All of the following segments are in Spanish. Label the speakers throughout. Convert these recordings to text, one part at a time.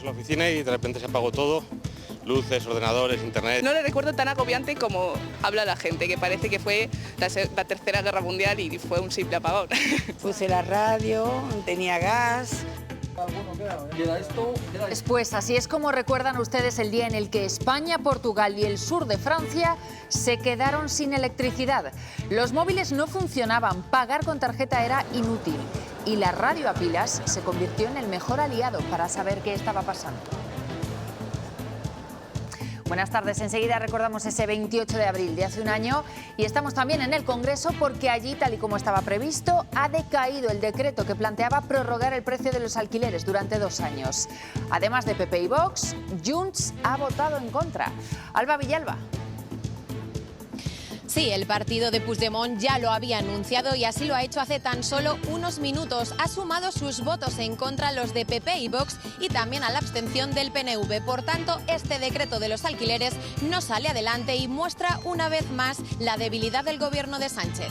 Speaker 1: en la oficina y de repente se apagó todo, luces, ordenadores, internet.
Speaker 2: No le recuerdo tan agobiante como habla la gente, que parece que fue la Tercera Guerra Mundial y fue un simple apagón.
Speaker 3: Puse la radio, tenía gas.
Speaker 4: Pues así es como recuerdan ustedes el día en el que España, Portugal y el sur de Francia se quedaron sin electricidad. Los móviles no funcionaban, pagar con tarjeta era inútil y la radio a pilas se convirtió en el mejor aliado para saber qué estaba pasando. Buenas tardes. Enseguida recordamos ese 28 de abril de hace un año y estamos también en el Congreso porque allí, tal y como estaba previsto, ha decaído el decreto que planteaba prorrogar el precio de los alquileres durante 2 años. Además de PP y Vox, Junts ha votado en contra. Alba Villalba.
Speaker 5: Sí, el partido de Puigdemont ya lo había anunciado y así lo ha hecho hace tan solo unos minutos. Ha sumado sus votos en contra a los de PP y Vox y también a la abstención del PNV. Por tanto, este decreto de los alquileres no sale adelante y muestra una vez más la debilidad del gobierno de Sánchez.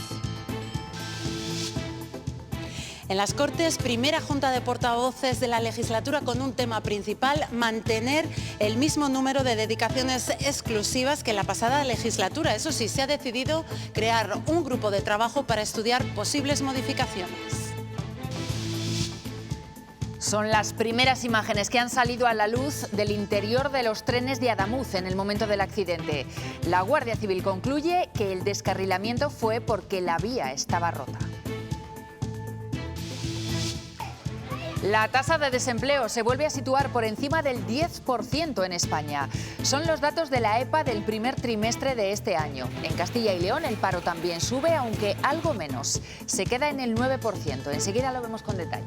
Speaker 6: En las Cortes, primera junta de portavoces de la legislatura con un tema principal, mantener el mismo número de dedicaciones exclusivas que la pasada legislatura. Eso sí, se ha decidido crear un grupo de trabajo para estudiar posibles modificaciones.
Speaker 4: Son las primeras imágenes que han salido a la luz del interior de los trenes de Adamuz en el momento del accidente. La Guardia Civil concluye que el descarrilamiento fue porque la vía estaba rota. La tasa de desempleo se vuelve a situar por encima del 10% en España. Son los datos de la EPA del primer trimestre de este año. En Castilla y León el paro también sube, aunque algo menos. Se queda en el 9%. Enseguida lo vemos con detalle.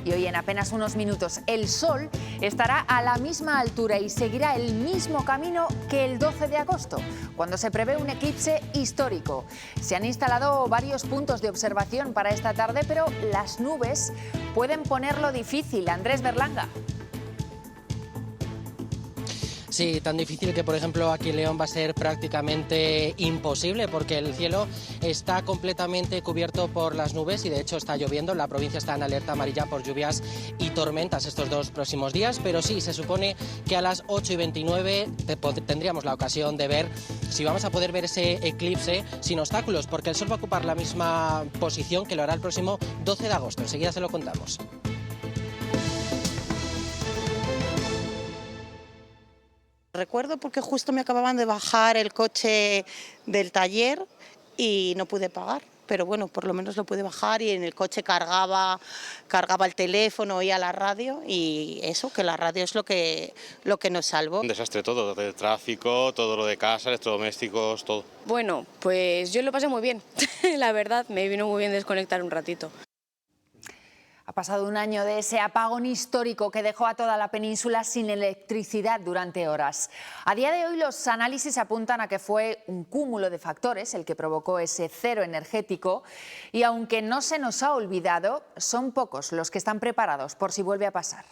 Speaker 4: Y hoy en apenas unos minutos el Sol estará a la misma altura y seguirá el mismo camino que el 12 de agosto, cuando se prevé un eclipse histórico. Se han instalado varios puntos de observación para esta tarde, pero las nubes pueden ponerlo difícil. Andrés Berlanga.
Speaker 7: Sí, tan difícil que, por ejemplo, aquí en León va a ser prácticamente imposible porque el cielo está completamente cubierto por las nubes y, de hecho, está lloviendo. La provincia está en alerta amarilla por lluvias y tormentas estos 2 próximos días, pero sí, se supone que a las 8:29 tendríamos la ocasión de ver si vamos a poder ver ese eclipse sin obstáculos, porque el Sol va a ocupar la misma posición que lo hará el próximo 12 de agosto. Enseguida se lo contamos.
Speaker 6: Recuerdo porque justo me acababan de bajar el coche del taller y no pude pagar. Pero bueno, por lo menos lo pude bajar y en el coche cargaba el teléfono, oía la radio y eso, que la radio es lo que nos salvó.
Speaker 1: Un desastre todo, de tráfico, todo lo de casa, electrodomésticos, todo.
Speaker 2: Bueno, pues yo lo pasé muy bien. La verdad, me vino muy bien desconectar un ratito.
Speaker 4: Ha pasado un año de ese apagón histórico que dejó a toda la península sin electricidad durante horas. A día de hoy los análisis apuntan a que fue un cúmulo de factores el que provocó ese cero energético y aunque no se nos ha olvidado, son pocos los que están preparados por si vuelve a pasar.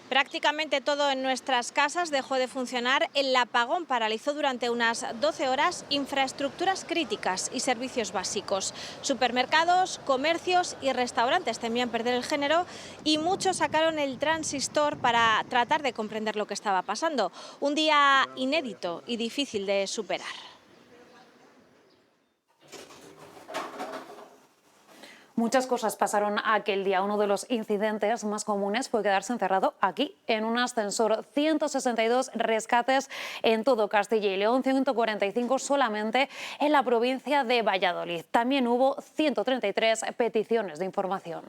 Speaker 8: Prácticamente todo en nuestras casas dejó de funcionar. El apagón paralizó durante unas 12 horas infraestructuras críticas y servicios básicos. Supermercados, comercios y restaurantes temían perder el género y muchos sacaron el transistor para tratar de comprender lo que estaba pasando. Un día inédito y difícil de superar.
Speaker 9: Muchas cosas pasaron aquel día. Uno de los incidentes más comunes fue quedarse encerrado aquí, en un ascensor. 162 rescates en todo Castilla y León, 145 solamente en la provincia de Valladolid. También hubo 133 peticiones de información.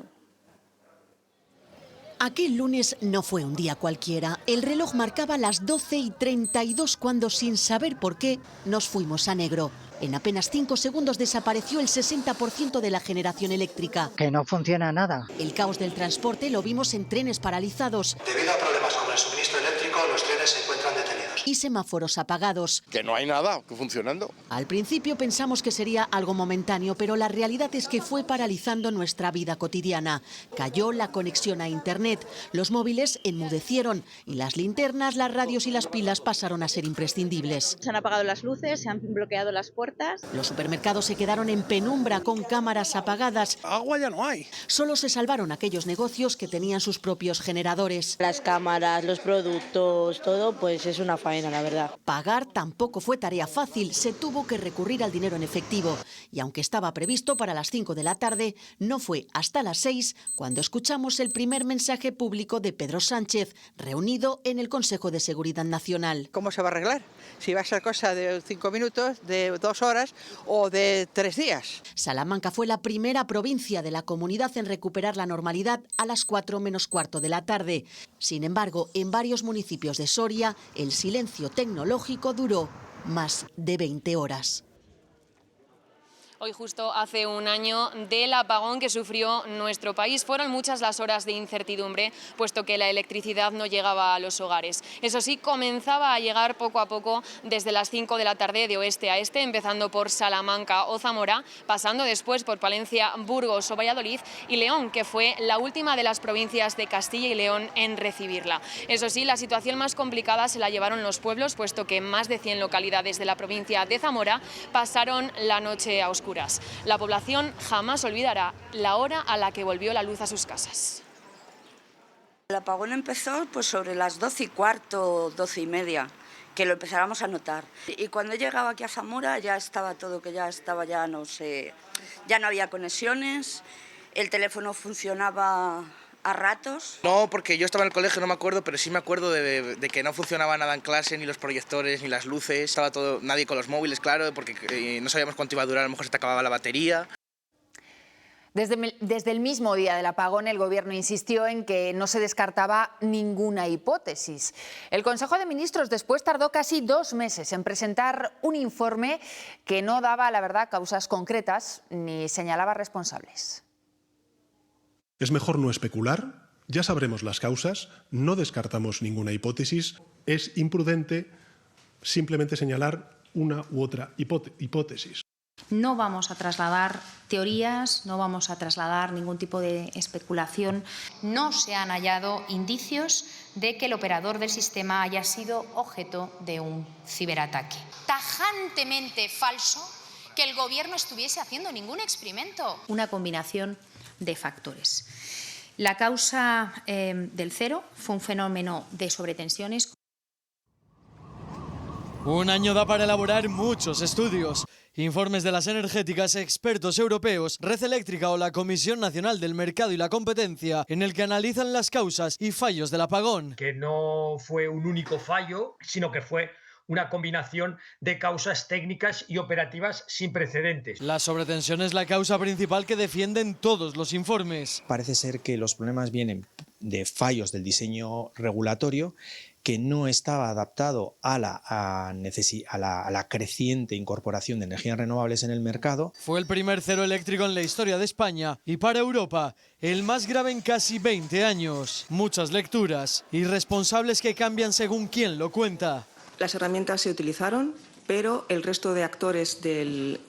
Speaker 10: Aquel lunes no fue un día cualquiera. El reloj marcaba las 12:32 cuando, sin saber por qué, nos fuimos a negro. En apenas 5 segundos desapareció el 60% de la generación eléctrica.
Speaker 11: Que no funciona nada.
Speaker 10: El caos del transporte lo vimos en trenes paralizados.
Speaker 12: Debido a problemas con el suministro eléctrico, los trenes se encuentran detenidos.
Speaker 10: y semáforos apagados.
Speaker 11: Que no hay nada funcionando.
Speaker 10: Al principio pensamos que sería algo momentáneo, pero la realidad es que fue paralizando nuestra vida cotidiana. Cayó la conexión a Internet, los móviles enmudecieron y las linternas, las radios y las pilas pasaron a ser imprescindibles.
Speaker 12: Se han apagado las luces, se han bloqueado las puertas.
Speaker 10: Los supermercados se quedaron en penumbra con cámaras apagadas.
Speaker 11: Agua ya no hay.
Speaker 10: Solo se salvaron aquellos negocios que tenían sus propios generadores.
Speaker 12: Las cámaras, los productos, todo, pues es una faena, la verdad.
Speaker 10: Pagar tampoco fue tarea fácil, se tuvo que recurrir al dinero en efectivo. Y aunque estaba previsto para las 5 de la tarde, no fue hasta las 6 cuando escuchamos el primer mensaje público de Pedro Sánchez, reunido en el Consejo de Seguridad Nacional.
Speaker 13: ¿Cómo se va a arreglar? Si va a ser cosa de 5 minutos, de 2 horas o de 3 días.
Speaker 10: Salamanca fue la primera provincia de la comunidad en recuperar la normalidad a las 4 menos cuarto de la tarde. Sin embargo, en varios municipios de Soria, el silencio tecnológico duró más de 20 horas.
Speaker 14: Hoy justo hace un año del apagón que sufrió nuestro país. Fueron muchas las horas de incertidumbre, puesto que la electricidad no llegaba a los hogares. Eso sí, comenzaba a llegar poco a poco desde las 5 de la tarde de oeste a este, empezando por Salamanca o Zamora, pasando después por Palencia, Burgos o Valladolid y León, que fue la última de las provincias de Castilla y León en recibirla. Eso sí, la situación más complicada se la llevaron los pueblos, puesto que más de 100 localidades de la provincia de Zamora pasaron la noche a oscuras. La población jamás olvidará la hora a la que volvió la luz a sus casas.
Speaker 15: El apagón empezó pues sobre las 12:15, 12:30, que lo empezáramos a notar. Y cuando llegaba aquí a Zamora ya estaba todo, que ya no había conexiones, el teléfono funcionaba a ratos.
Speaker 16: No, porque yo estaba en el colegio, no me acuerdo, pero sí me acuerdo de que no funcionaba nada en clase, ni los proyectores, ni las luces. Estaba todo, nadie con los móviles, claro, porque no sabíamos cuánto iba a durar, a lo mejor se te acababa la batería.
Speaker 4: Desde el mismo día del apagón, el Gobierno insistió en que no se descartaba ninguna hipótesis. El Consejo de Ministros después tardó casi 2 meses en presentar un informe que no daba, la verdad, causas concretas ni señalaba responsables.
Speaker 17: Es mejor no especular, ya sabremos las causas, no descartamos ninguna hipótesis. Es imprudente simplemente señalar una u otra hipótesis.
Speaker 18: No vamos a trasladar teorías, no vamos a trasladar ningún tipo de especulación. No se han hallado indicios de que el operador del sistema haya sido objeto de un ciberataque.
Speaker 19: Tajantemente falso que el Gobierno estuviese haciendo ningún experimento.
Speaker 18: Una combinación de factores. La causa del cero fue un fenómeno de sobretensiones.
Speaker 20: Un año da para elaborar muchos estudios. Informes de las energéticas, expertos europeos, Red Eléctrica o la Comisión Nacional del Mercado y la Competencia, en el que analizan las causas y fallos del apagón.
Speaker 21: Que no fue un único fallo, sino que fue una combinación de causas técnicas y operativas sin precedentes.
Speaker 20: La sobretensión es la causa principal que defienden todos los informes.
Speaker 22: Parece ser que los problemas vienen de fallos del diseño regulatorio, que no estaba adaptado a la creciente incorporación de energías renovables en el mercado.
Speaker 20: Fue el primer cero eléctrico en la historia de España y para Europa el más grave en casi 20 años. Muchas lecturas y responsables que cambian según quién lo cuenta.
Speaker 23: Las herramientas se utilizaron, pero el resto de actores del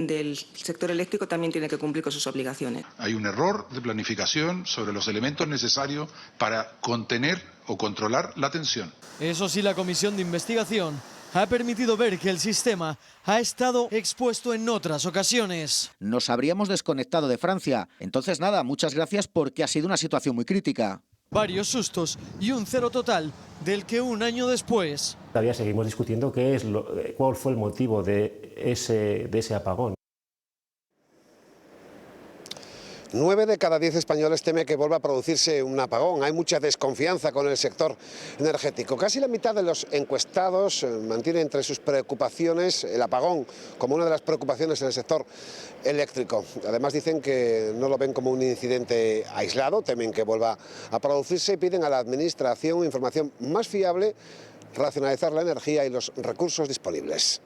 Speaker 23: sector eléctrico también tiene que cumplir con sus obligaciones.
Speaker 24: Hay un error de planificación sobre los elementos necesarios para contener o controlar la tensión.
Speaker 20: Eso sí, la comisión de investigación ha permitido ver que el sistema ha estado expuesto en otras ocasiones.
Speaker 25: Nos habríamos desconectado de Francia. Entonces nada, muchas gracias porque ha sido una situación muy crítica.
Speaker 20: Varios sustos y un cero total del que un año después.
Speaker 26: Todavía seguimos discutiendo cuál fue el motivo de ese apagón.
Speaker 27: 9 de cada 10 españoles teme que vuelva a producirse un apagón. Hay mucha desconfianza con el sector energético. Casi la mitad de los encuestados mantiene entre sus preocupaciones el apagón como una de las preocupaciones en el sector eléctrico. Además dicen que no lo ven como un incidente aislado, temen que vuelva a producirse y piden a la Administración información más fiable, racionalizar la energía y los recursos disponibles.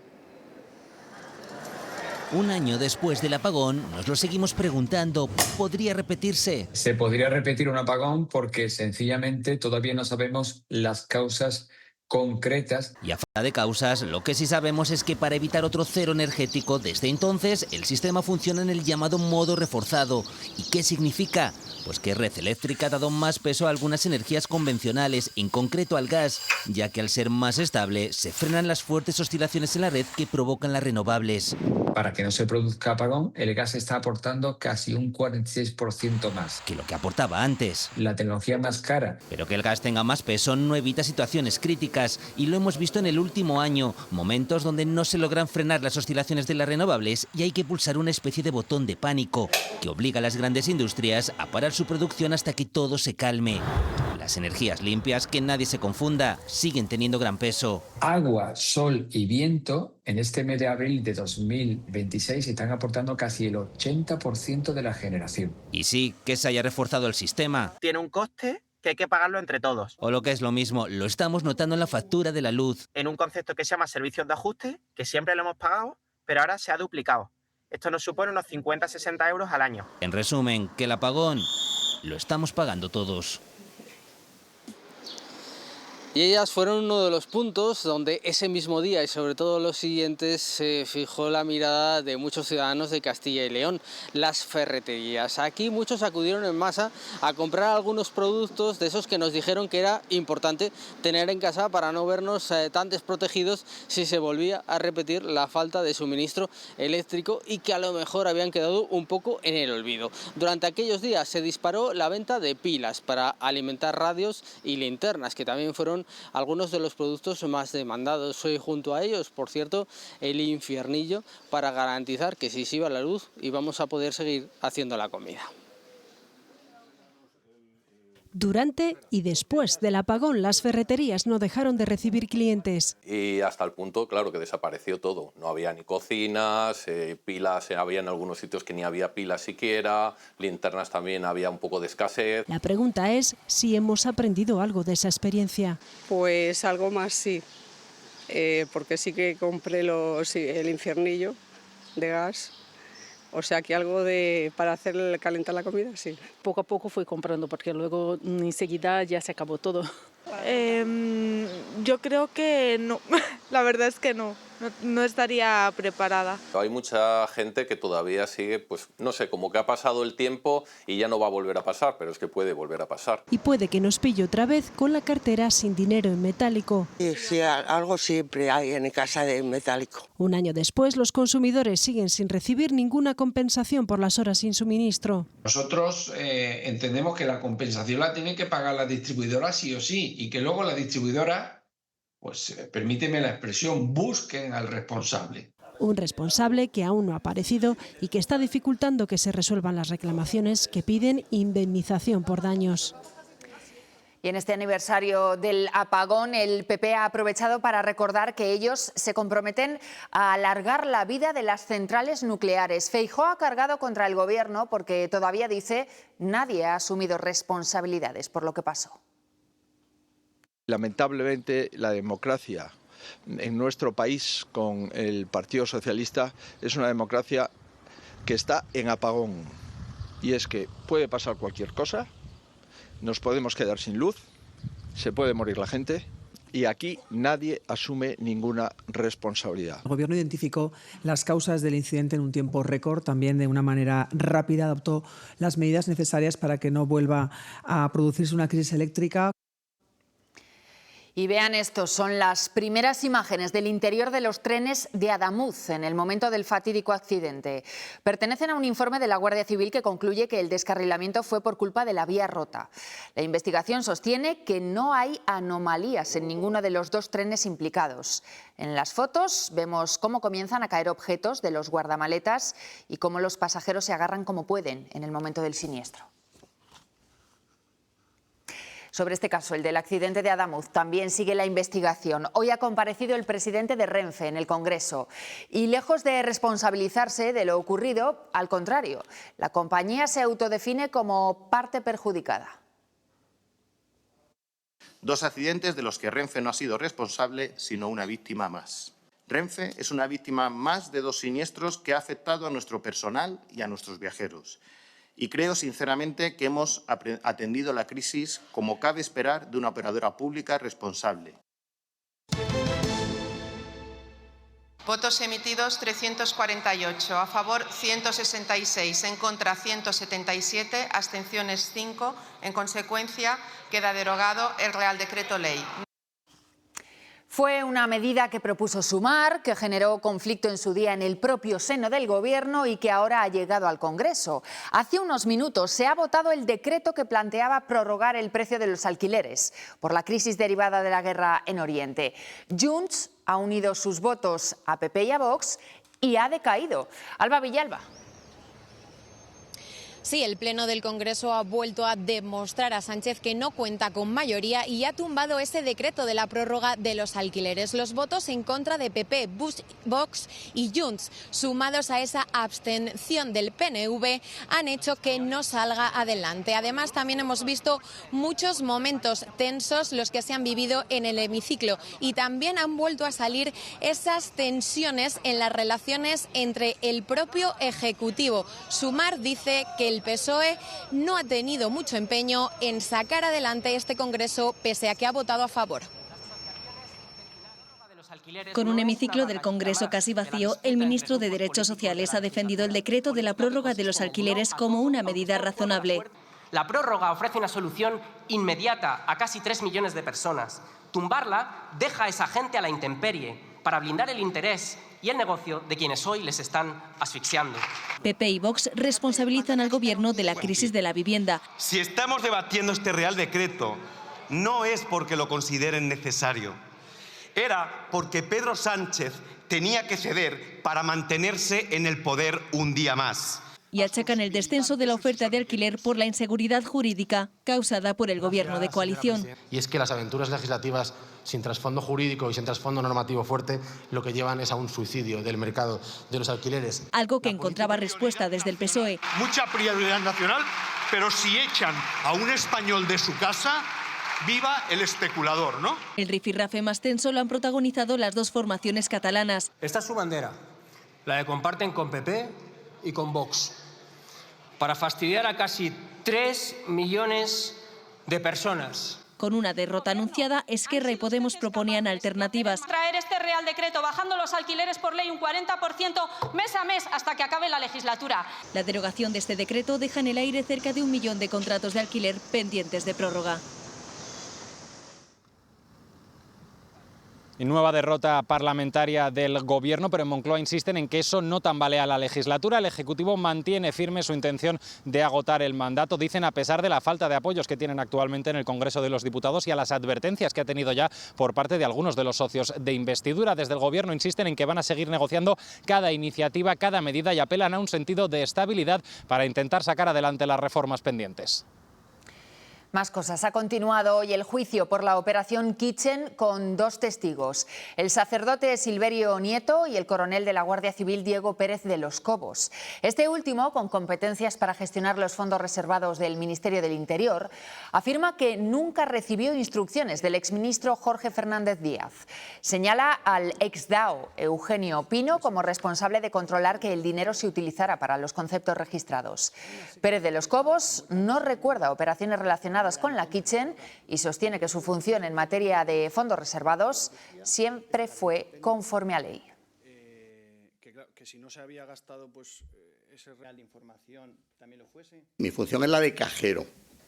Speaker 28: Un año después del apagón, nos lo seguimos preguntando, ¿podría repetirse?
Speaker 29: Se podría repetir un apagón porque sencillamente todavía no sabemos las causas
Speaker 1: concretas.
Speaker 28: Y a falta de causas, lo que sí sabemos es que para evitar otro cero energético, desde entonces el sistema funciona en el llamado modo reforzado. ¿Y qué significa? Pues que Red Eléctrica ha dado más peso a algunas energías convencionales, en concreto al gas, ya que al ser más estable se frenan las fuertes oscilaciones en la red que provocan las renovables.
Speaker 1: Para que no se produzca apagón, el gas está aportando casi un 46% más
Speaker 28: que lo que aportaba antes.
Speaker 1: La tecnología más cara.
Speaker 28: Pero que el gas tenga más peso no evita situaciones críticas, y lo hemos visto en el último año, momentos donde no se logran frenar las oscilaciones de las renovables y hay que pulsar una especie de botón de pánico que obliga a las grandes industrias a parar su producción hasta que todo se calme. Las energías limpias, que nadie se confunda, siguen teniendo gran peso.
Speaker 1: Agua, sol y viento en este mes de abril de 2026 están aportando casi el 80% de la generación.
Speaker 28: Y sí, que se haya reforzado el sistema.
Speaker 2: Tiene un coste que hay que pagarlo entre todos.
Speaker 28: O lo que es lo mismo, lo estamos notando en la factura de la luz.
Speaker 2: En un concepto que se llama servicios de ajuste, que siempre lo hemos pagado, pero ahora se ha duplicado. Esto nos supone unos 50-60 euros al año.
Speaker 28: En resumen, que el apagón lo estamos pagando todos.
Speaker 3: Y ellas fueron uno de los puntos donde ese mismo día y sobre todo los siguientes se fijó la mirada de muchos ciudadanos de Castilla y León, las ferreterías. Aquí muchos acudieron en masa a comprar algunos productos de esos que nos dijeron que era importante tener en casa para no vernos tan desprotegidos si se volvía a repetir la falta de suministro eléctrico y que a lo mejor habían quedado un poco en el olvido. Durante aquellos días se disparó la venta de pilas para alimentar radios y linternas, que también fueron algunos de los productos más demandados. Hoy junto a ellos, por cierto, el infiernillo para garantizar que si se iba la luz íbamos a poder seguir haciendo la comida.
Speaker 5: Durante y después del apagón, las ferreterías no dejaron de recibir clientes.
Speaker 6: Y hasta el punto, claro, que desapareció todo. No había ni cocinas, pilas, había en algunos sitios que ni había pilas siquiera, linternas también había un poco de escasez.
Speaker 5: La pregunta es si hemos aprendido algo de esa experiencia.
Speaker 7: Pues algo más sí, porque sí que compré el infiernillo de gas. O sea que algo para calentar la comida, sí.
Speaker 8: Poco a poco fui comprando porque luego enseguida ya se acabó todo.
Speaker 9: Yo creo que no, la verdad es que no estaría preparada.
Speaker 6: Hay mucha gente que todavía sigue, pues no sé, como que ha pasado el tiempo y ya no va a volver a pasar, pero es que puede volver a pasar.
Speaker 5: Y puede que nos pille otra vez con la cartera sin dinero en metálico.
Speaker 29: Sí, algo siempre hay en casa de metálico.
Speaker 5: Un año después, los consumidores siguen sin recibir ninguna compensación por las horas sin suministro.
Speaker 30: Nosotros entendemos que la compensación la tiene que pagar la distribuidora sí o sí, y que luego la distribuidora, pues permíteme la expresión, busquen al responsable.
Speaker 5: Un responsable que aún no ha aparecido y que está dificultando que se resuelvan las reclamaciones que piden indemnización por daños.
Speaker 4: Y en este aniversario del apagón, el PP ha aprovechado para recordar que ellos se comprometen a alargar la vida de las centrales nucleares. Feijóo ha cargado contra el Gobierno porque todavía, dice, nadie ha asumido responsabilidades por lo que pasó.
Speaker 31: Lamentablemente, la democracia en nuestro país con el Partido Socialista es una democracia que está en apagón. Y es que puede pasar cualquier cosa, nos podemos quedar sin luz, se puede morir la gente y aquí nadie asume ninguna responsabilidad.
Speaker 32: El Gobierno identificó las causas del incidente en un tiempo récord, también de una manera rápida adoptó las medidas necesarias para que no vuelva a producirse una crisis eléctrica.
Speaker 4: Y vean esto, son las primeras imágenes del interior de los trenes de Adamuz en el momento del fatídico accidente. Pertenecen a un informe de la Guardia Civil que concluye que el descarrilamiento fue por culpa de la vía rota. La investigación sostiene que no hay anomalías en ninguno de los dos trenes implicados. En las fotos vemos cómo comienzan a caer objetos de los guardamaletas y cómo los pasajeros se agarran como pueden en el momento del siniestro. Sobre este caso, el del accidente de Adamuz, también sigue la investigación. Hoy ha comparecido el presidente de Renfe en el Congreso y, lejos de responsabilizarse de lo ocurrido, al contrario, la compañía se autodefine como parte perjudicada.
Speaker 33: Dos accidentes de los que Renfe no ha sido responsable, sino una víctima más. Renfe es una víctima más de dos siniestros que ha afectado a nuestro personal y a nuestros viajeros. Y creo sinceramente que hemos atendido la crisis como cabe esperar de una operadora pública responsable.
Speaker 10: Votos emitidos 348, a favor 166, en contra 177, abstenciones 5. En consecuencia, queda derogado el Real Decreto Ley.
Speaker 4: Fue una medida que propuso Sumar, que generó conflicto en su día en el propio seno del Gobierno y que ahora ha llegado al Congreso. Hace unos minutos se ha votado el decreto que planteaba prorrogar el precio de los alquileres por la crisis derivada de la guerra en Oriente. Junts ha unido sus votos a PP y a Vox y ha decaído. Alba Villalba.
Speaker 11: Sí, el Pleno del Congreso ha vuelto a demostrar a Sánchez que no cuenta con mayoría y ha tumbado ese decreto de la prórroga de los alquileres. Los votos en contra de PP, Vox y Junts, sumados a esa abstención del PNV, han hecho que no salga adelante. Además, también hemos visto muchos momentos tensos los que se han vivido en el hemiciclo y también han vuelto a salir esas tensiones en las relaciones entre el propio Ejecutivo. Sumar dice que el PSOE no ha tenido mucho empeño en sacar adelante este Congreso pese a que ha votado a favor.
Speaker 12: Con un hemiciclo del Congreso casi vacío, el ministro de Derechos Sociales ha defendido el decreto de la prórroga de los alquileres como una medida razonable.
Speaker 13: La prórroga ofrece una solución inmediata a casi 3 millones de personas. Tumbarla deja a esa gente a la intemperie para blindar el interés y el negocio de quienes hoy les están asfixiando.
Speaker 12: PP y Vox responsabilizan al Gobierno de la crisis de la vivienda.
Speaker 14: Si estamos debatiendo este Real Decreto, no es porque lo consideren necesario. Era porque Pedro Sánchez tenía que ceder para mantenerse en el poder un día más.
Speaker 12: Y achacan el descenso de la oferta de alquiler por la inseguridad jurídica causada por el Gobierno de coalición.
Speaker 15: Y es que las aventuras legislativas sin trasfondo jurídico y sin trasfondo normativo fuerte lo que llevan es a un suicidio del mercado de los alquileres.
Speaker 12: Algo que encontraba respuesta desde el PSOE.
Speaker 14: Mucha prioridad nacional, pero si echan a un español de su casa, viva el especulador, ¿no?
Speaker 12: El rifirrafe más tenso lo han protagonizado las dos formaciones catalanas.
Speaker 13: Esta es su bandera, la que comparten con PP y con Vox, para fastidiar a casi 3 millones de personas.
Speaker 12: Con una derrota anunciada, Esquerra y Podemos proponían alternativas.
Speaker 16: Traer este Real Decreto bajando los alquileres por ley un 40% mes a mes hasta que acabe la legislatura.
Speaker 12: La derogación de este decreto deja en el aire cerca de 1 millón de contratos de alquiler pendientes de prórroga.
Speaker 17: Y nueva derrota parlamentaria del Gobierno, pero en Moncloa insisten en que eso no tambalea la legislatura. El Ejecutivo mantiene firme su intención de agotar el mandato, dicen, a pesar de la falta de apoyos que tienen actualmente en el Congreso de los Diputados y a las advertencias que ha tenido ya por parte de algunos de los socios de investidura. Desde el Gobierno insisten en que van a seguir negociando cada iniciativa, cada medida y apelan a un sentido de estabilidad para intentar sacar adelante las reformas pendientes.
Speaker 4: Más cosas. Ha continuado hoy el juicio por la operación Kitchen con 2 testigos, el sacerdote Silverio Nieto y el coronel de la Guardia Civil Diego Pérez de los Cobos. Este último, con competencias para gestionar los fondos reservados del Ministerio del Interior, afirma que nunca recibió instrucciones del exministro Jorge Fernández Díaz. Señala al exDAO Eugenio Pino como responsable de controlar que el dinero se utilizara para los conceptos registrados. Pérez de los Cobos no recuerda operaciones relacionadas con la Kitchen y sostiene que su función en materia de fondos reservados siempre fue conforme a ley.
Speaker 18: Que si no se había gastado pues ese real de información también lo fuese.
Speaker 19: Mi función es la de cajero,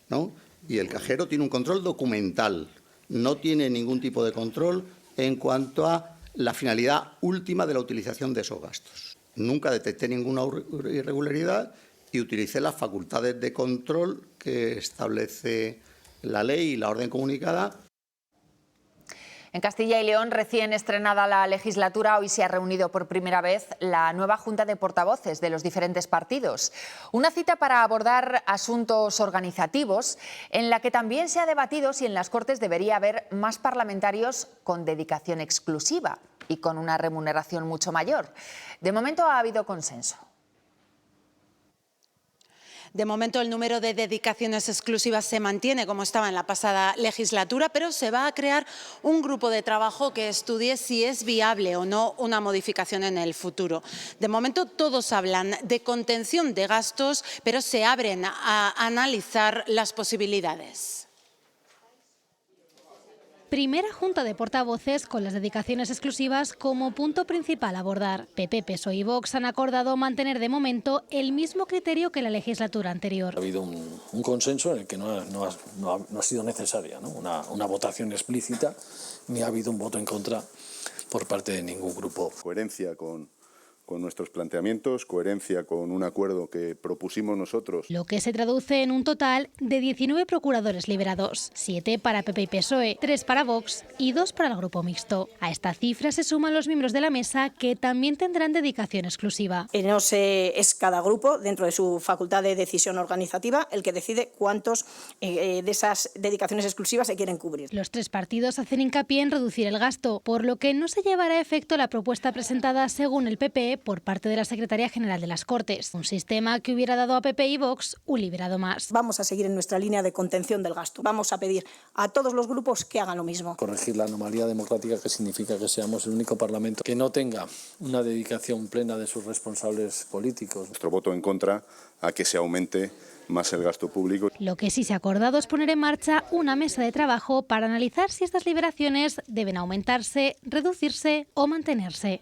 Speaker 19: ¿no? Y el cajero tiene un control documental, no tiene ningún tipo de control en cuanto a la finalidad última de la utilización de esos gastos. Nunca detecté ninguna irregularidad y utilicé las facultades de control que establece la ley y la orden comunicada.
Speaker 4: En Castilla y León, recién estrenada la legislatura, hoy se ha reunido por primera vez la nueva Junta de Portavoces de los diferentes partidos. Una cita para abordar asuntos organizativos en la que también se ha debatido si en las Cortes debería haber más parlamentarios con dedicación exclusiva y con una remuneración mucho mayor. De momento ha habido consenso.
Speaker 21: De momento, el número de dedicaciones exclusivas se mantiene como estaba en la pasada legislatura, pero se va a crear un grupo de trabajo que estudie si es viable o no una modificación en el futuro. De momento, todos hablan de contención de gastos, pero se abren a analizar las posibilidades.
Speaker 1: Primera junta de portavoces con las dedicaciones exclusivas como punto principal a abordar. PP, PSOE y Vox han acordado mantener de momento el mismo criterio que la legislatura anterior.
Speaker 2: Ha habido un consenso en el que no ha sido necesaria, ¿no? una votación explícita, ni ha habido un voto en contra por parte de ningún grupo.
Speaker 3: Coherencia con nuestros planteamientos, coherencia con un acuerdo que propusimos nosotros.
Speaker 1: Lo que se traduce en un total de 19 procuradores liberados, 7 para PP y PSOE, 3 para Vox y 2 para el grupo mixto. A esta cifra se suman los miembros de la mesa que también tendrán dedicación exclusiva.
Speaker 7: Es cada grupo, dentro de su facultad de decisión organizativa, el que decide cuántos de esas dedicaciones exclusivas se quieren cubrir.
Speaker 1: Los 3 partidos hacen hincapié en reducir el gasto, por lo que no se llevará a efecto la propuesta presentada según el PP por parte de la Secretaría General de las Cortes, un sistema que hubiera dado a PP y Vox un liberado más.
Speaker 7: Vamos a seguir en nuestra línea de contención del gasto. Vamos a pedir a todos los grupos que hagan lo mismo.
Speaker 2: Corregir la anomalía democrática, que significa que seamos el único parlamento que no tenga una dedicación plena de sus responsables políticos.
Speaker 3: Nuestro voto en contra a que se aumente más el gasto público.
Speaker 1: Lo que sí se ha acordado es poner en marcha una mesa de trabajo para analizar si estas liberaciones deben aumentarse, reducirse o mantenerse.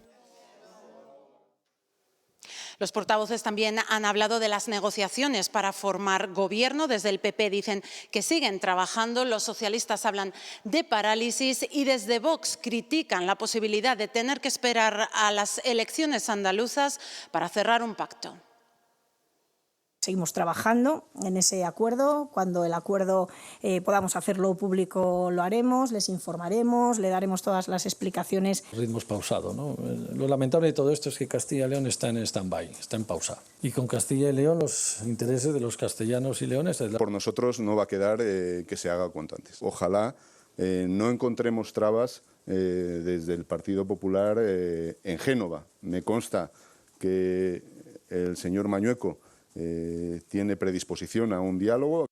Speaker 21: Los portavoces también han hablado de las negociaciones para formar gobierno. Desde el PP dicen que siguen trabajando. Los socialistas hablan de parálisis y desde Vox critican la posibilidad de tener que esperar a las elecciones andaluzas para cerrar un pacto.
Speaker 7: Seguimos trabajando en ese acuerdo. Cuando el acuerdo podamos hacerlo público lo haremos, les informaremos, le daremos todas las explicaciones.
Speaker 2: Ritmos pausados, ¿no? Lo lamentable de todo esto es que Castilla y León está en stand-by, está en pausa. Y con Castilla y León los intereses de los castellanos y leones...
Speaker 3: Por nosotros no va a quedar que se haga cuanto antes. Ojalá no encontremos trabas desde el Partido Popular en Génova. Me consta que el señor Mañueco tiene predisposición a un diálogo.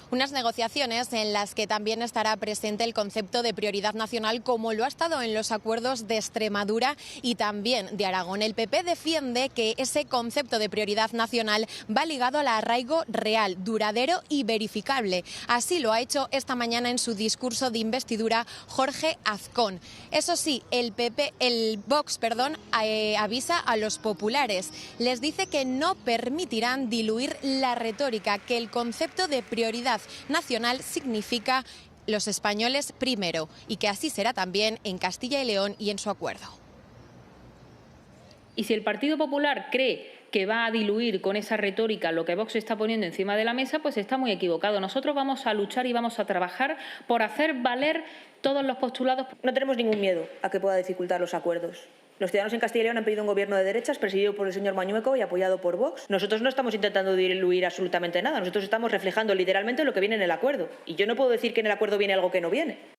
Speaker 11: Unas negociaciones en las que también estará presente el concepto de prioridad nacional, como lo ha estado en los acuerdos de Extremadura y también de Aragón. El PP defiende que ese concepto de prioridad nacional va ligado al arraigo real, duradero y verificable. Así lo ha hecho esta mañana en su discurso de investidura Jorge Azcón. Eso sí, el Vox avisa a los populares. Les dice que no permitirán diluir la retórica, que el concepto de prioridad nacional significa los españoles primero y que así será también en Castilla y León y en su acuerdo.
Speaker 8: Y si el Partido Popular cree que va a diluir con esa retórica lo que Vox está poniendo encima de la mesa, pues está muy equivocado. Nosotros vamos a luchar y vamos a trabajar por hacer valer todos los postulados.
Speaker 20: No tenemos ningún miedo a que pueda dificultar los acuerdos. Los ciudadanos en Castilla y León han pedido un gobierno de derechas presidido por el señor Mañueco y apoyado por Vox. Nosotros no estamos intentando diluir absolutamente nada. Nosotros estamos reflejando literalmente lo que viene en el acuerdo. Y yo no puedo decir que en el acuerdo viene algo que no viene.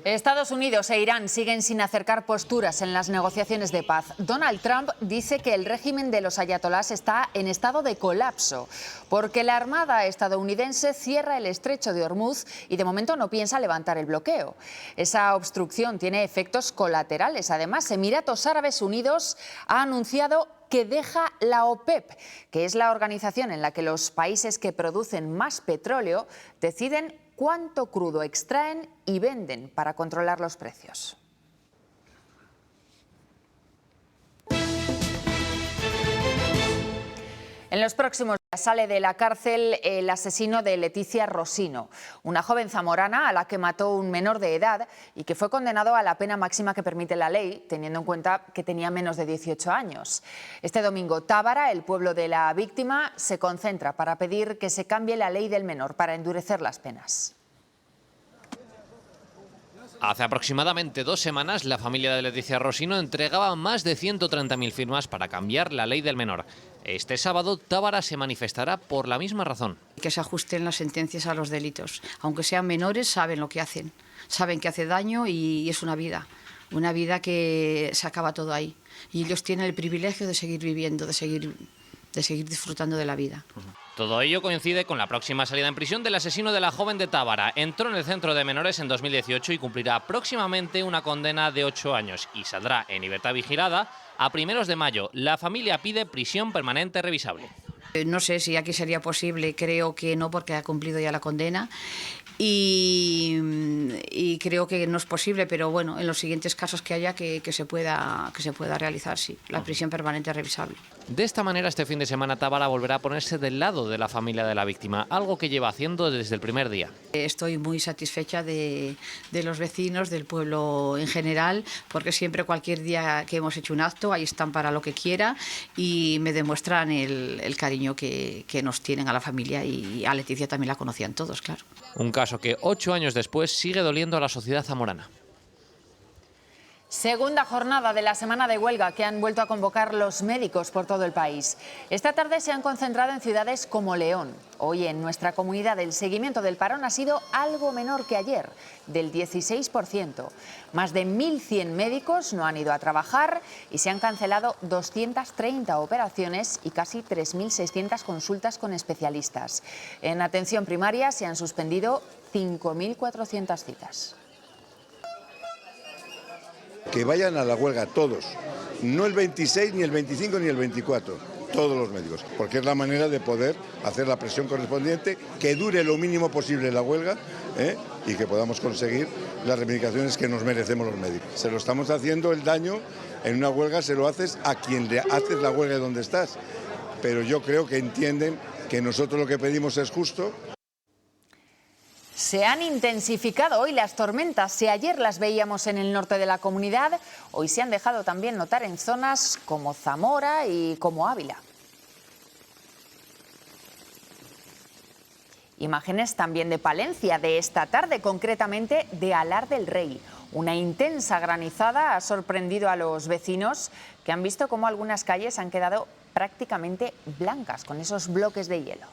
Speaker 4: Estados Unidos e Irán siguen sin acercar posturas en las negociaciones de paz. Donald Trump dice que el régimen de los ayatolás está en estado de colapso, porque la Armada estadounidense cierra el estrecho de Hormuz y de momento no piensa levantar el bloqueo. Esa obstrucción tiene efectos colaterales. Además, Emiratos Árabes Unidos ha anunciado que deja la OPEP, que es la organización en la que los países que producen más petróleo deciden cuánto crudo extraen y venden para controlar los precios. En los próximos días sale de la cárcel el asesino de Leticia Rosino, una joven zamorana a la que mató un menor de edad y que fue condenado a la pena máxima que permite la ley, teniendo en cuenta que tenía menos de 18 años. Este domingo, Tábara, el pueblo de la víctima, se concentra para pedir que se cambie la ley del menor, para endurecer las penas.
Speaker 22: Hace aproximadamente 2 semanas, la familia de Leticia Rosino entregaba más de 130.000 firmas para cambiar la ley del menor. Este sábado, Tábara se manifestará por la misma razón.
Speaker 23: Que se ajusten las sentencias a los delitos. Aunque sean menores, saben lo que hacen. Saben que hace daño y es una vida que se acaba todo ahí. Y ellos tienen el privilegio de seguir viviendo, de seguir disfrutando de la vida.
Speaker 22: Todo ello coincide con la próxima salida en prisión del asesino de la joven de Tábara. Entró en el centro de menores en 2018 y cumplirá próximamente una condena de 8 años y saldrá en libertad vigilada a primeros de mayo. La familia pide prisión permanente revisable.
Speaker 23: No sé si aquí sería posible, creo que no, porque ha cumplido ya la condena. Y creo que no es posible, pero bueno, en los siguientes casos que haya que se pueda realizar, sí, la prisión permanente revisable.
Speaker 22: De esta manera, este fin de semana Tábara volverá a ponerse del lado de la familia de la víctima, algo que lleva haciendo desde el primer día.
Speaker 23: Estoy muy satisfecha de los vecinos, del pueblo en general, porque siempre cualquier día que hemos hecho un acto, ahí están para lo que quiera y me demuestran el cariño que nos tienen a la familia, y a Leticia también la conocían todos, claro.
Speaker 22: Un caso que 8 años después sigue doliendo a la sociedad zamorana.
Speaker 4: Segunda jornada de la semana de huelga que han vuelto a convocar los médicos por todo el país. Esta tarde se han concentrado en ciudades como León. Hoy en nuestra comunidad el seguimiento del parón ha sido algo menor que ayer, del 16%. Más de 1.100 médicos no han ido a trabajar y se han cancelado 230 operaciones y casi 3.600 consultas con especialistas. En atención primaria se han suspendido 5.400 citas.
Speaker 5: Que vayan a la huelga todos, no el 26, ni el 25, ni el 24, todos los médicos, porque es la manera de poder hacer la presión correspondiente, que dure lo mínimo posible la huelga y que podamos conseguir las reivindicaciones que nos merecemos los médicos. Se lo estamos haciendo el daño, en una huelga se lo haces a quien le haces la huelga donde estás, pero yo creo que entienden que nosotros lo que pedimos es justo.
Speaker 4: Se han intensificado hoy las tormentas. Si ayer las veíamos en el norte de la comunidad, hoy se han dejado también notar en zonas como Zamora y como Ávila. Imágenes también de Palencia de esta tarde, concretamente de Alar del Rey. Una intensa granizada ha sorprendido a los vecinos, que han visto cómo algunas calles han quedado prácticamente blancas con esos bloques de hielo.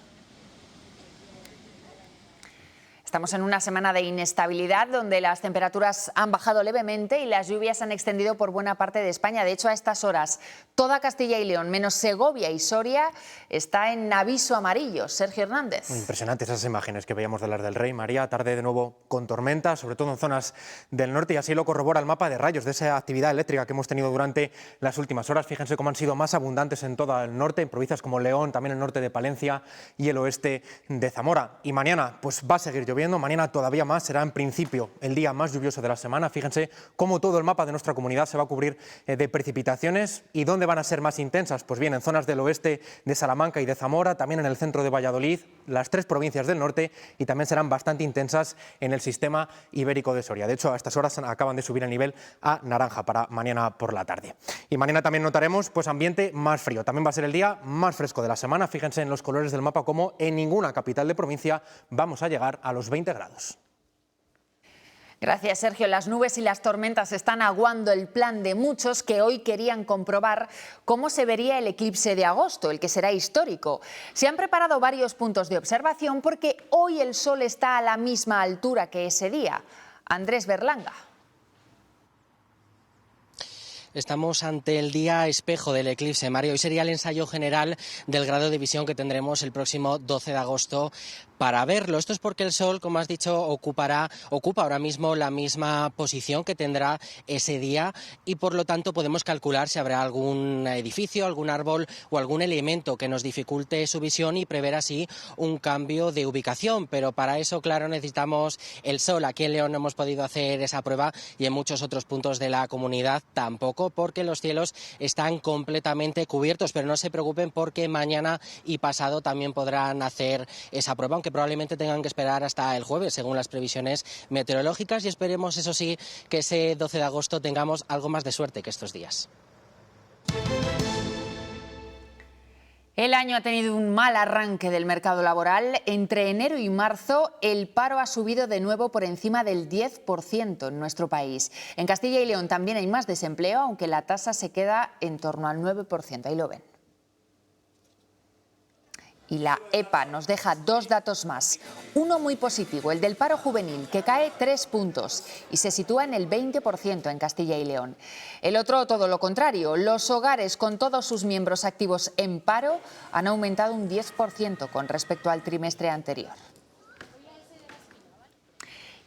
Speaker 4: Estamos en una semana de inestabilidad donde las temperaturas han bajado levemente y las lluvias se han extendido por buena parte de España. De hecho, a estas horas, toda Castilla y León, menos Segovia y Soria, está en aviso amarillo. Sergio Hernández.
Speaker 6: Impresionantes esas imágenes que veíamos de Alar del Rey. María, tarde de nuevo con tormentas, sobre todo en zonas del norte, y así lo corrobora el mapa de rayos de esa actividad eléctrica que hemos tenido durante las últimas horas. Fíjense cómo han sido más abundantes en todo el norte, en provincias como León, también el norte de Palencia y el oeste de Zamora. Y mañana pues va a seguir lloviendo. Mañana todavía más, será en principio el día más lluvioso de la semana. Fíjense cómo todo el mapa de nuestra comunidad se va a cubrir de precipitaciones. ¿Y dónde van a ser más intensas? Pues bien, en zonas del oeste de Salamanca y de Zamora, también en el centro de Valladolid, las 3 provincias del norte, y también serán bastante intensas en el sistema ibérico de Soria. De hecho, a estas horas acaban de subir el nivel a naranja para mañana por la tarde. Y mañana también notaremos pues ambiente más frío. También va a ser el día más fresco de la semana. Fíjense en los colores del mapa como en ninguna capital de provincia vamos a llegar a los 20 grados.
Speaker 4: Gracias, Sergio. Las nubes y las tormentas están aguando el plan de muchos que hoy querían comprobar cómo se vería el eclipse de agosto, el que será histórico. Se han preparado varios puntos de observación porque hoy el sol está a la misma altura que ese día. Andrés Berlanga.
Speaker 9: Estamos ante el día espejo del eclipse, Mario. Hoy sería el ensayo general del grado de visión que tendremos el próximo 12 de agosto para verlo. Esto es porque el Sol, como has dicho, ocupa ahora mismo la misma posición que tendrá ese día y por lo tanto podemos calcular si habrá algún edificio, algún árbol o algún elemento que nos dificulte su visión y prever así un cambio de ubicación. Pero para eso, claro, necesitamos el Sol. Aquí en León no hemos podido hacer esa prueba y en muchos otros puntos de la comunidad tampoco, porque los cielos están completamente cubiertos. Pero no se preocupen porque mañana y pasado también podrán hacer esa prueba, aunque probablemente tengan que esperar hasta el jueves, según las previsiones meteorológicas, y esperemos, eso sí, que ese 12 de agosto tengamos algo más de suerte que estos días.
Speaker 4: El año ha tenido un mal arranque del mercado laboral. Entre enero y marzo, el paro ha subido de nuevo por encima del 10% en nuestro país. En Castilla y León también hay más desempleo, aunque la tasa se queda en torno al 9%. Ahí lo ven. Y la EPA nos deja 2 datos más. Uno muy positivo, el del paro juvenil, que cae 3 puntos y se sitúa en el 20% en Castilla y León. El otro, todo lo contrario. Los hogares con todos sus miembros activos en paro han aumentado un 10% con respecto al trimestre anterior.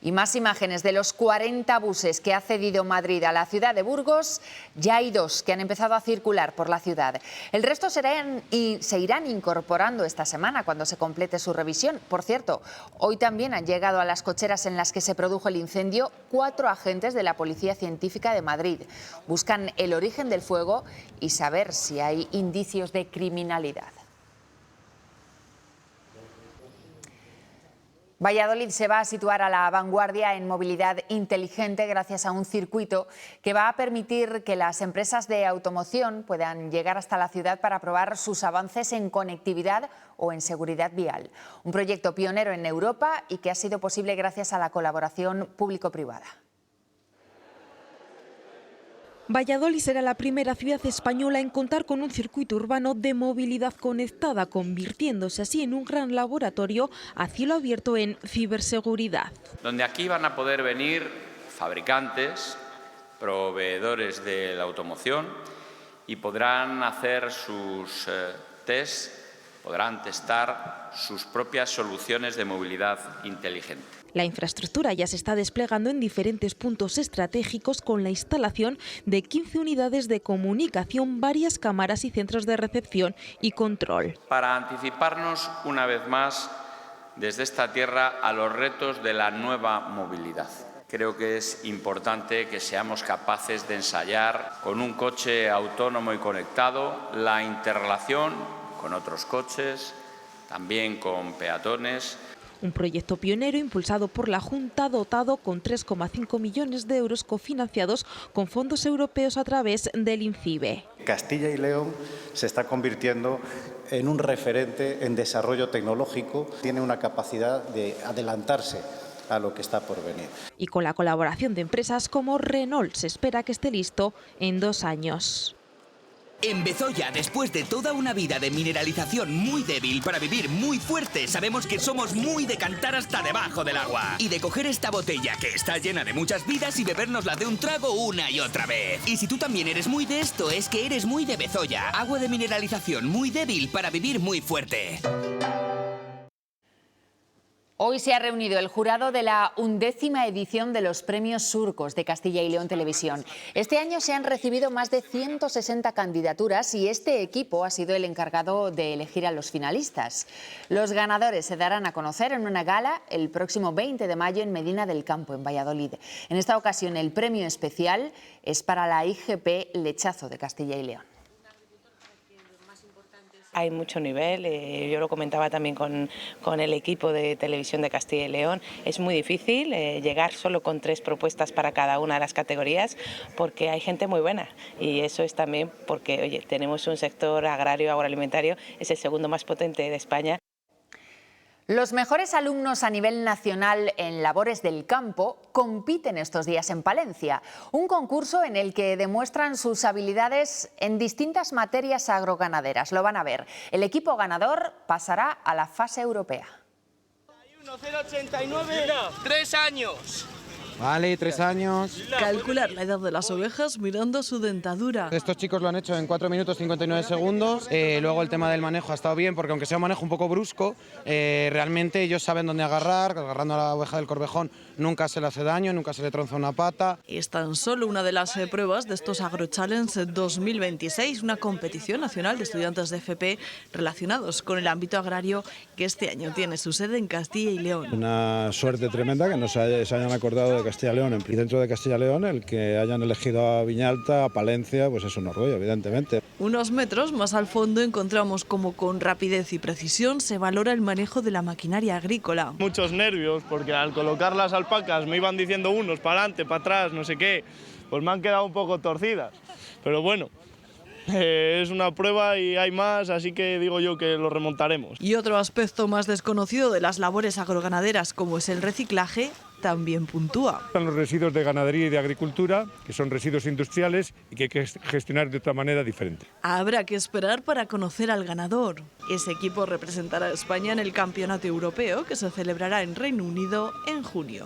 Speaker 4: Y más imágenes de los 40 buses que ha cedido Madrid a la ciudad de Burgos. Ya hay 2 que han empezado a circular por la ciudad. El resto se irán incorporando esta semana cuando se complete su revisión. Por cierto, hoy también han llegado a las cocheras en las que se produjo el incendio 4 agentes de la Policía Científica de Madrid. Buscan el origen del fuego y saber si hay indicios de criminalidad. Valladolid se va a situar a la vanguardia en movilidad inteligente gracias a un circuito que va a permitir que las empresas de automoción puedan llegar hasta la ciudad para probar sus avances en conectividad o en seguridad vial. Un proyecto pionero en Europa y que ha sido posible gracias a la colaboración público-privada.
Speaker 10: Valladolid será la primera ciudad española en contar con un circuito urbano de movilidad conectada, convirtiéndose así en un gran laboratorio a cielo abierto en ciberseguridad.
Speaker 14: Donde aquí van a poder venir fabricantes, proveedores de la automoción y podrán hacer sus tests, podrán testar sus propias soluciones de movilidad inteligente.
Speaker 10: La infraestructura ya se está desplegando en diferentes puntos estratégicos con la instalación de 15 unidades de comunicación, varias cámaras y centros de recepción y control.
Speaker 14: Para anticiparnos una vez más desde esta tierra a los retos de la nueva movilidad. Creo que es importante que seamos capaces de ensayar con un coche autónomo y conectado la interrelación con otros coches, también con peatones.
Speaker 10: Un proyecto pionero impulsado por la Junta, dotado con 3,5 millones de euros cofinanciados con fondos europeos a través del INCIBE.
Speaker 15: Castilla y León se está convirtiendo en un referente en desarrollo tecnológico, tiene una capacidad de adelantarse a lo que está por venir.
Speaker 10: Y con la colaboración de empresas como Renault se espera que esté listo en 2 años.
Speaker 24: En Bezoya, después de toda una vida de mineralización muy débil para vivir muy fuerte, sabemos que somos muy de cantar hasta debajo del agua. Y de coger esta botella que está llena de muchas vidas y bebérnosla de un trago una y otra vez. Y si tú también eres muy de esto, es que eres muy de Bezoya. Agua de mineralización muy débil para vivir muy fuerte.
Speaker 4: Hoy se ha reunido el jurado de la 11ª edición de los Premios Surcos de Castilla y León Televisión. Este año se han recibido más de 160 candidaturas y este equipo ha sido el encargado de elegir a los finalistas. Los ganadores se darán a conocer en una gala el próximo 20 de mayo en Medina del Campo, en Valladolid. En esta ocasión el premio especial es para la IGP Lechazo de Castilla y León.
Speaker 25: Hay mucho nivel, yo lo comentaba también con el equipo de televisión de Castilla y León. Es muy difícil llegar solo con 3 propuestas para cada una de las categorías porque hay gente muy buena y eso es también porque oye, tenemos un sector agrario, agroalimentario, es el segundo más potente de España.
Speaker 4: Los mejores alumnos a nivel nacional en labores del campo compiten estos días en Palencia, un concurso en el que demuestran sus habilidades en distintas materias agroganaderas. Lo van a ver. El equipo ganador pasará a la fase europea.
Speaker 26: 0,89, 3 años.
Speaker 27: Vale, 3 años.
Speaker 28: Calcular la edad de las ovejas mirando su dentadura.
Speaker 27: Estos chicos lo han hecho en 4 minutos 59 segundos. Luego el tema del manejo ha estado bien porque aunque sea un manejo un poco brusco, realmente ellos saben dónde agarrar. Agarrando a la oveja del Corvejón nunca se le hace daño, nunca se le tronza una pata.
Speaker 28: Es tan solo una de las pruebas de estos AgroChallenge 2026, una competición nacional de estudiantes de FP relacionados con el ámbito agrario que este año tiene su sede en Castilla y León.
Speaker 29: Una suerte tremenda que se hayan acordado de Castilla y León. Y dentro de Castilla y León, el que hayan elegido a Viñalta, a Palencia, pues es un orgullo, evidentemente.
Speaker 28: Unos metros más al fondo encontramos cómo con rapidez y precisión se valora el manejo de la maquinaria agrícola.
Speaker 26: Muchos nervios porque al colocar las alpacas me iban diciendo unos para adelante, para atrás, no sé qué, pues me han quedado un poco torcidas. Pero bueno, es una prueba y hay más, así que digo yo que lo remontaremos.
Speaker 28: Y otro aspecto más desconocido de las labores agroganaderas, como es el reciclaje, también puntúa.
Speaker 30: Están los residuos de ganadería y de agricultura, que son residuos industriales y que hay que gestionar de otra manera diferente.
Speaker 28: Habrá que esperar para conocer al ganador. Ese equipo representará a España en el Campeonato Europeo, que se celebrará en Reino Unido en junio.